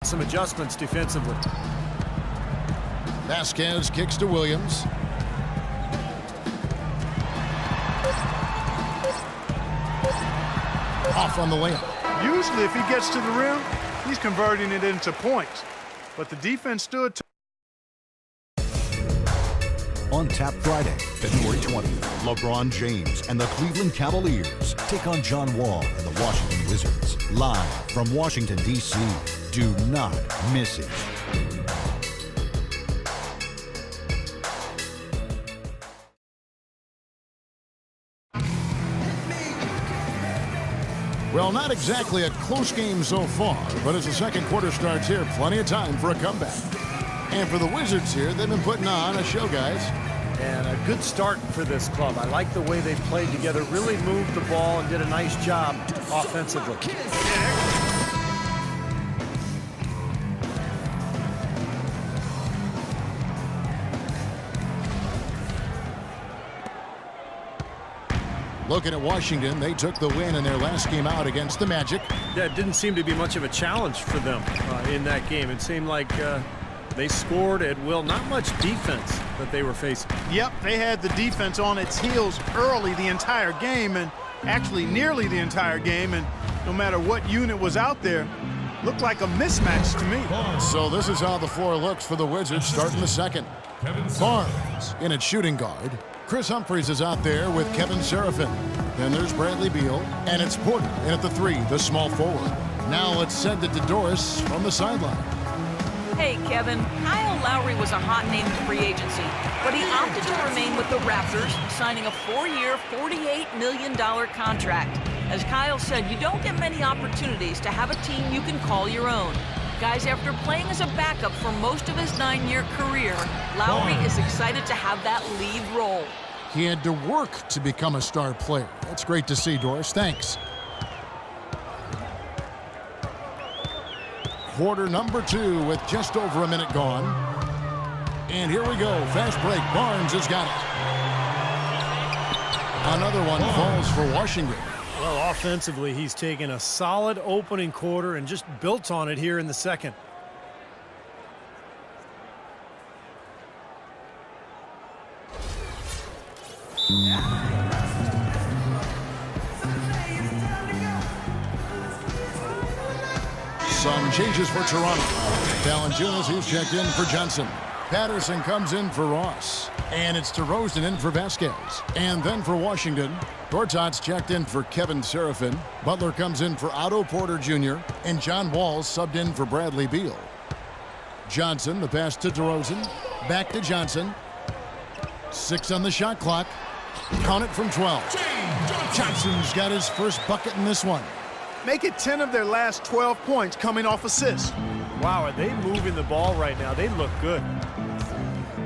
some adjustments defensively. Vasquez kicks to Williams. Off on the layup. Usually if he gets to the rim, he's converting it into points. But the defense stood to On Tap Friday, February 20th, LeBron James and the Cleveland Cavaliers take on John Wall and the Washington Wizards. Live from Washington, D.C. Do not miss it. Well, not exactly a close game so far, but as the second quarter starts here, plenty of time for a comeback. And for the Wizards here, they've been putting on a show, guys. And a good start for this club. I like the way they played together, really moved the ball and did a nice job offensively. Looking at Washington, they took the win in their last game out against the Magic. Yeah, it didn't seem to be much of a challenge for them in that game. It seemed like they scored at will. Not much defense that they were facing. Yep, they had the defense on its heels early the entire game, and actually nearly the entire game, and no matter what unit was out there, looked like a mismatch to me. So this is how the floor looks for the Wizards starting the second. Barnes in at shooting guard. Chris Humphries is out there with Kevin Seraphin. Then there's Bradley Beal, and it's Porter in at the three, the small forward. Now let's send it to Doris from the sideline. Hey, Kevin. Kyle Lowry was a hot name in free agency, but he opted to remain with the Raptors, signing a 4-year, $48 million contract. As Kyle said, you don't get many opportunities to have a team you can call your own. Guys, after playing as a backup for most of his 9-year career, Lowry is excited to have that lead role. He had to work to become a star player. That's great to see, Doris. Thanks. Quarter number 2 with just over a minute gone. And here we go. Fast break. Barnes has got it. Another one falls for Washington. Well, offensively, he's taken a solid opening quarter and just built on it here in the second. Some changes for Toronto. Valanciunas, who's checked in for Johnson. Patterson comes in for Ross. And it's DeRozan in for Vasquez. And then for Washington, Gortat's checked in for Kevin Seraphin. Butler comes in for Otto Porter Jr. And John Wall subbed in for Bradley Beal. Johnson, the pass to DeRozan. Back to Johnson. 6 on the shot clock. Count it from 12. Johnson's got his first bucket in this one. Make it 10 of their last 12 points coming off assists. Wow, are they moving the ball right now? They look good.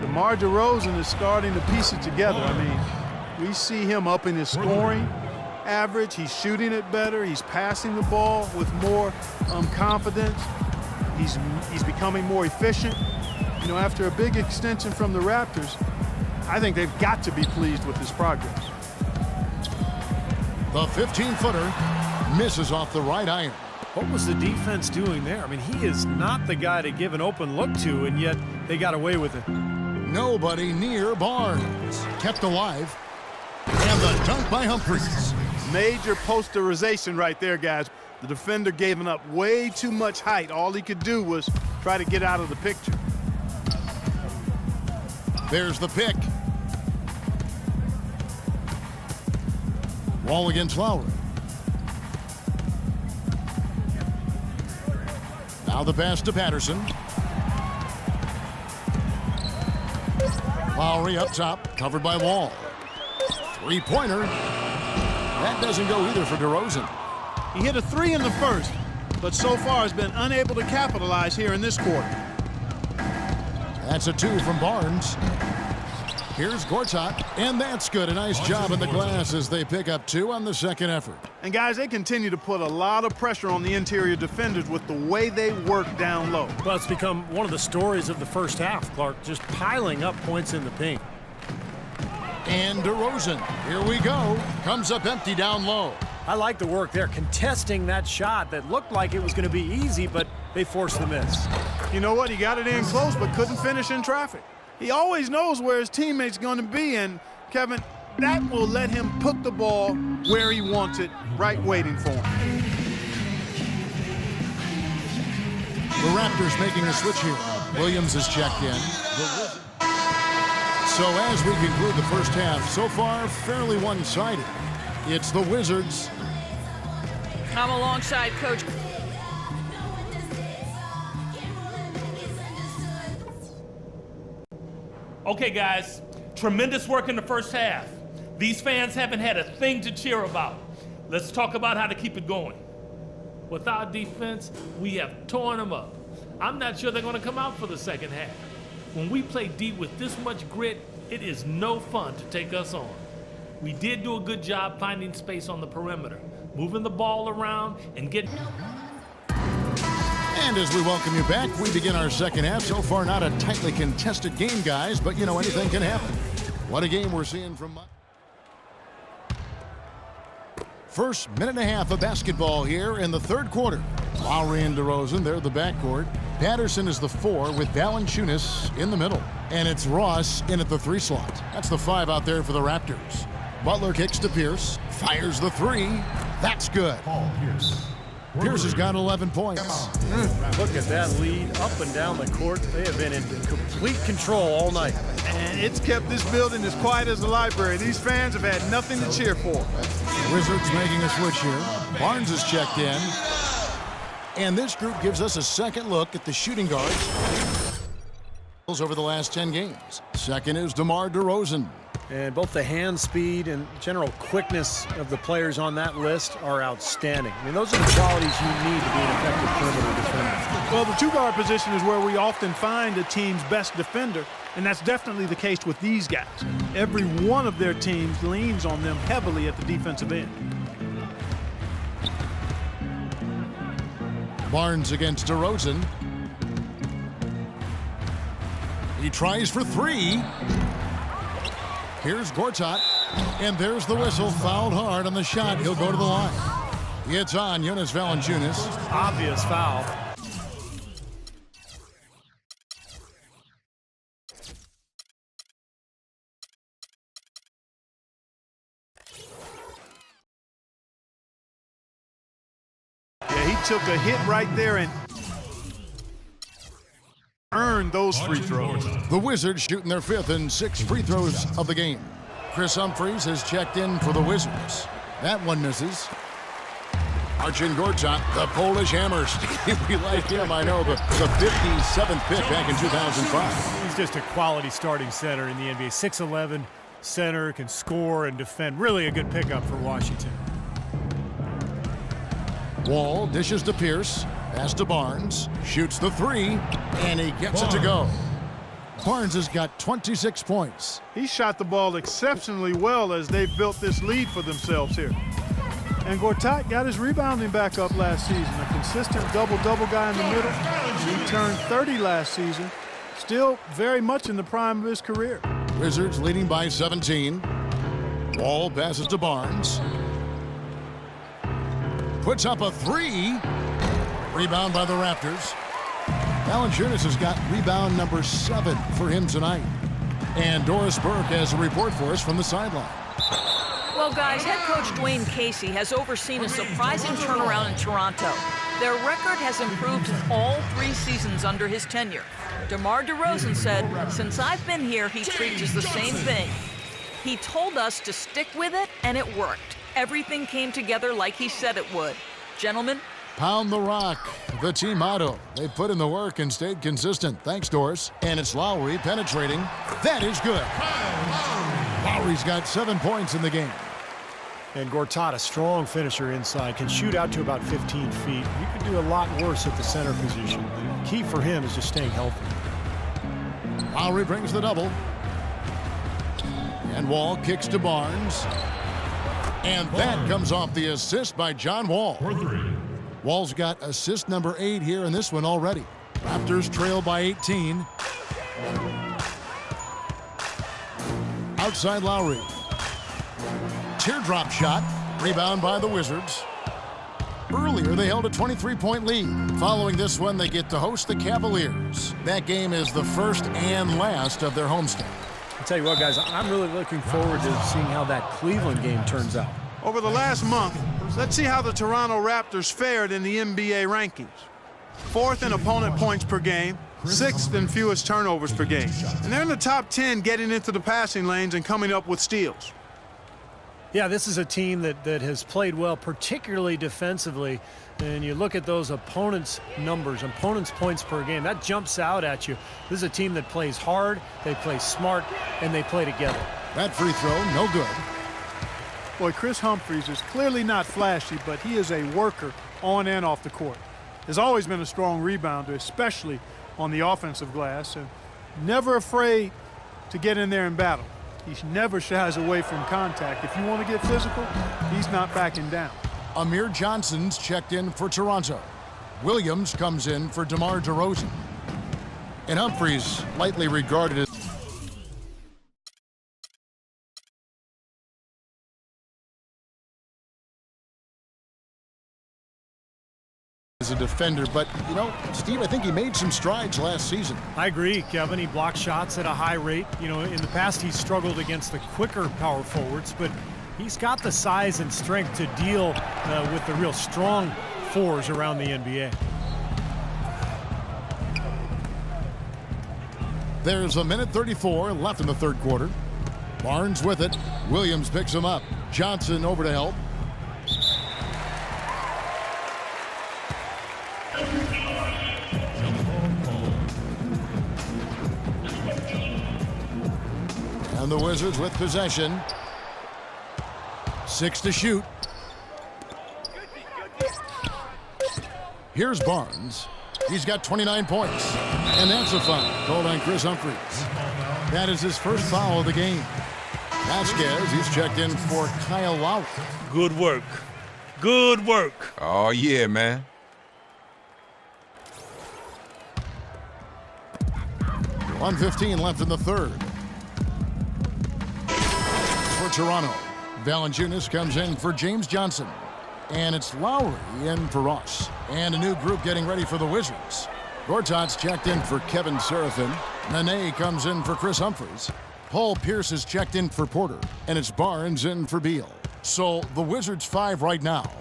DeMar DeRozan is starting to piece it together. I mean, we see him upping his scoring average. He's shooting it better. He's passing the ball with more confidence. He's becoming more efficient. You know, after a big extension from the Raptors, I think they've got to be pleased with his progress. The 15-footer misses off the right iron. What was the defense doing there? I mean, he is not the guy to give an open look to, and yet they got away with it. Nobody near Barnes. Kept alive. And the dunk by Humphries. Major posterization right there, guys. The defender gave him up way too much height. All he could do was try to get out of the picture. There's the pick. Wall against Lowry. Now the pass to Patterson. Lowry up top, covered by Wall. Three-pointer. That doesn't go either for DeRozan. He hit a 3 in the first, but so far has been unable to capitalize here in this quarter. That's a 2 from Barnes. Here's Gortat, and that's good. A nice job in the glass as they pick up 2 on the second effort. And guys, they continue to put a lot of pressure on the interior defenders with the way they work down low. Well, it's become one of the stories of the first half, Clark, just piling up points in the paint. And DeRozan, here we go. Comes up empty down low. I like the work there, contesting that shot that looked like it was going to be easy, but they forced the miss. You know what? He got it in close, but couldn't finish in traffic. He always knows where his teammate's going to be, and, Kevin, that will let him put the ball where he wants it, right waiting for him. The Raptors making a switch here. Williams is checked in. So as we conclude the first half, so far fairly one-sided. It's the Wizards. I'm alongside Coach. Okay, guys, tremendous work in the first half. These fans haven't had a thing to cheer about. Let's talk about how to keep it going. With our defense, we have torn them up. I'm not sure they're going to come out for the second half. When we play deep with this much grit, it is no fun to take us on. We did do a good job finding space on the perimeter, moving the ball around and getting... And as we welcome you back, we begin our second half. So far, not a tightly contested game, guys, but, you know, anything can happen. What a game we're seeing from... First minute and a half of basketball here in the third quarter. Lowry and DeRozan, they're the backcourt. Patterson is the 4 with Valanciunas in the middle. And it's Ross in at the 3 slot. That's the 5 out there for the Raptors. Butler kicks to Pierce, fires the 3. That's good. Pierce has got 11 points. Look at that lead up and down the court. They have been in complete control all night. And it's kept this building as quiet as the library. These fans have had nothing to cheer for. Wizards making a switch here. Barnes is checked in. And this group gives us a second look at the shooting guards over the last 10 games. Second is DeMar DeRozan. And both the hand speed and general quickness of the players on that list are outstanding. I mean, those are the qualities you need to be an effective perimeter defender. Well, the 2-guard position is where we often find a team's best defender, and that's definitely the case with these guys. Every one of their teams leans on them heavily at the defensive end. Barnes against DeRozan. He tries for 3. Here's Gortat, and there's the whistle. Fouled hard on the shot. He'll go to the line. It's on Jonas Valanciunas. Obvious foul. Yeah, he took a hit right there and earned those free throws. The Wizards shooting their 5th and 6th free throws of the game. Chris Humphries has checked in for the Wizards. That one misses. Marcin Gortat, the Polish hammer. We like him, I know, the 57th pick back in 2005. He's just a quality starting center in the NBA. 6'11", center, can score and defend. Really a good pickup for Washington. Wall dishes to Pierce. Pass to Barnes. Shoots the 3, and he gets it to go. Barnes has got 26 points. He shot the ball exceptionally well as they've built this lead for themselves here. And Gortat got his rebounding back up last season. A consistent double-double guy in the middle. He turned 30 last season. Still very much in the prime of his career. Wizards leading by 17. Wall passes to Barnes. Puts up a 3. Rebound by the Raptors. Valanciunas has got rebound number 7 for him tonight. And Doris Burke has a report for us from the sideline. Well, guys, head coach Dwayne Casey has overseen a surprising turnaround in Toronto. Their record has improved in all 3 seasons under his tenure. DeMar DeRozan said, "Since I've been here, he preaches the same thing. He told us to stick with it, and it worked. Everything came together like he said it would. Gentlemen, Pound the rock, the team motto. They put in the work and stayed consistent. Thanks, Doris. And it's Lowry penetrating. That is good. Lowry's got 7 points in the game. And Gortat, a strong finisher inside, can shoot out to about 15 feet. You could do a lot worse at the center position. The key for him is just staying healthy. Lowry brings the double. And Wall kicks to Barnes. And that comes off the assist by John Wall. Wall's got assist number 8 here in this one already. Raptors trail by 18. Outside Lowry. Teardrop shot. Rebound by the Wizards. Earlier, they held a 23-point lead. Following this one, they get to host the Cavaliers. That game is the first and last of their homestand. I'll tell you what, guys, I'm really looking forward to seeing how that Cleveland game turns out. Over the last month, let's see how the Toronto Raptors fared in the NBA rankings. 4th in opponent points per game, 6th in fewest turnovers per game. And they're in the top 10 getting into the passing lanes and coming up with steals. Yeah, this is a team that has played well, particularly defensively. And you look at those opponents' numbers, opponents' points per game, that jumps out at you. This is a team that plays hard, they play smart, and they play together. That free throw, no good. Boy, Chris Humphries is clearly not flashy, but he is a worker on and off the court. Has always been a strong rebounder, especially on the offensive glass, and never afraid to get in there and battle. He never shies away from contact. If you want to get physical, he's not backing down. Amir Johnson's checked in for Toronto. Williams comes in for DeMar DeRozan. And Humphries, lightly regarded as a defender, but, you know, Steve, I think he made some strides last season. I agree, Kevin. He blocked shots at a high rate. You know, in the past he's struggled against the quicker power forwards, but he's got the size and strength to deal with the real strong fours around the NBA. There's a minute 34 left in the third quarter. Barnes with it. Williams picks him up. Johnson over to help. And the Wizards with possession. 6 to shoot. Here's Barnes. He's got 29 points. And that's a foul called on Chris Humphries. That is his first foul of the game. Vasquez, he's checked in for Kyle Lowry. Good work. Good work. Oh, yeah, man. .115 left in the third. For Toronto, Valanciunas comes in for James Johnson. And it's Lowry in for Ross. And a new group getting ready for the Wizards. Gortat's checked in for Kevin Serafin. Nene comes in for Chris Humphries. Paul Pierce is checked in for Porter. And it's Barnes in for Beal. So the Wizards 5 right now.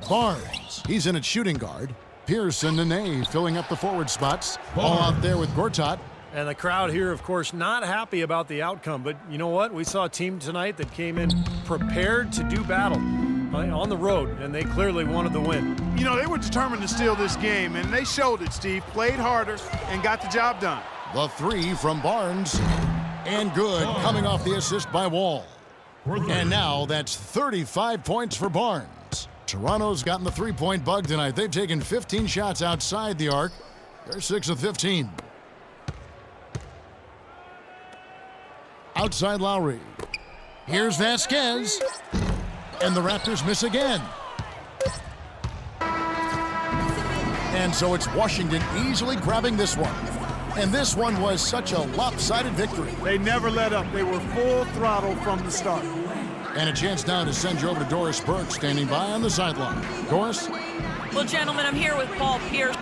Barnes, he's in at shooting guard. Pierce and Nene filling up the forward spots. All out there with Gortat. And the crowd here, of course, not happy about the outcome. But you know what? We saw a team tonight that came in prepared to do battle on the road, and they clearly wanted the win. You know, they were determined to steal this game, and they showed it, Steve. Played harder and got the job done. The three from Barnes. And good, coming off the assist by Wall. And now that's 35 points for Barnes. Toronto's gotten the three-point bug tonight. They've taken 15 shots outside the arc. They're 6 of 15. Outside Lowry. Here's Vasquez. And the Raptors miss again. And so it's Washington easily grabbing this one. And this one was such a lopsided victory. They never let up. They were full throttle from the start. And a chance now to send you over to Doris Burke, standing by on the sideline. Doris? Well, gentlemen, I'm here with Paul Pierce.